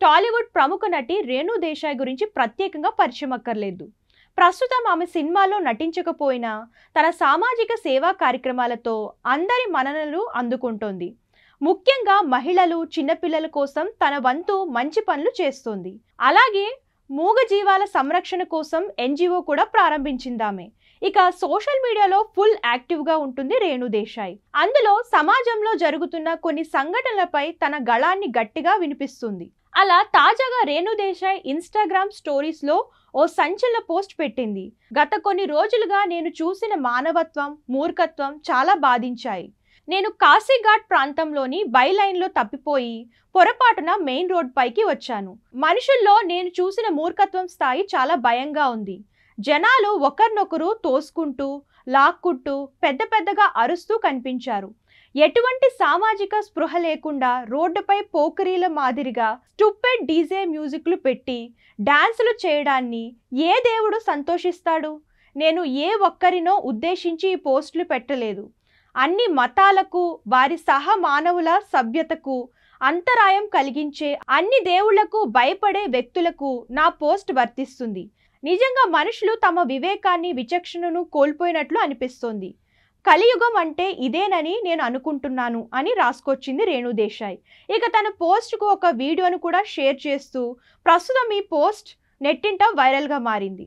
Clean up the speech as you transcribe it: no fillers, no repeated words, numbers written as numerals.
టాలీవుడ్ ప్రముఖ నటి రేణు దేశాయ్ గురించి ప్రత్యేకంగా పరిచయం అక్కర్లేదు. ప్రస్తుతం ఆమె సినిమాలో నటించకపోయినా తన సామాజిక సేవా కార్యక్రమాలతో అందరి మన్ననలు అందుకుంటోంది. ముఖ్యంగా మహిళలు, చిన్నపిల్లల కోసం తన వంతు మంచి పనులు చేస్తోంది. అలాగే మూగజీవాల సంరక్షణ కోసం ఎన్‌జీఓ కూడా ప్రారంభించిందామె. ఇక సోషల్ మీడియాలో ఫుల్ యాక్టివ్‌గా ఉంటుంది రేణు దేశాయ్. అందులో సమాజంలో జరుగుతున్న కొన్ని సంఘటనలపై తన గళాన్ని గట్టిగా వినిపిస్తుంది. అలా తాజాగా రేణు దేశాయ్ ఇన్‌స్టాగ్రామ్ స్టోరీస్‌లో ఓ సంచలన పోస్ట్ పెట్టింది. గత కొన్ని రోజులుగా నేను చూసిన మానవత్వం, మూర్ఖత్వం చాలా బాధించాయి. నేను కాశీఘాట్ ప్రాంతంలోని బైలైన్లో తప్పిపోయి పొరపాటున మెయిన్ రోడ్ పైకి వచ్చాను. మనుషుల్లో నేను చూసిన మూర్ఖత్వం స్థాయి చాలా భయంగా ఉంది. జనాలు ఒకరినొకరు తోసుకుంటూ, లాక్కుంటూ, పెద్ద పెద్దగా అరుస్తూ కనిపించారు. ఎటువంటి సామాజిక స్పృహ లేకుండా రోడ్డుపై పోకిరీల మాదిరిగా స్టూపిడ్ డీజే మ్యూజిక్లు పెట్టి డాన్సులు చేయడాన్ని ఏ దేవుడు సంతోషిస్తాడు? నేను ఏ ఒక్కరినో ఉద్దేశించి ఈ పోస్టులు పెట్టలేదు. అన్ని మతాలకు, వారి సహమానవుల సభ్యతకు అంతరాయం కలిగించే అన్ని దేవుళ్లకు భయపడే వ్యక్తులకు నా పోస్ట్ వర్తిస్తుంది. నిజంగా మనుషులు తమ వివేకాన్ని, విచక్షణను కోల్పోయినట్లు అనిపిస్తోంది. కలియుగం అంటే ఇదేనని నేను అనుకుంటున్నాను అని రాసుకొచ్చింది రేణు దేశాయ్. ఇక తన పోస్ట్కు ఒక వీడియోను కూడా షేర్ చేస్తూ ప్రస్తుతం ఈ పోస్ట్ నెట్టింట వైరల్గా మారింది.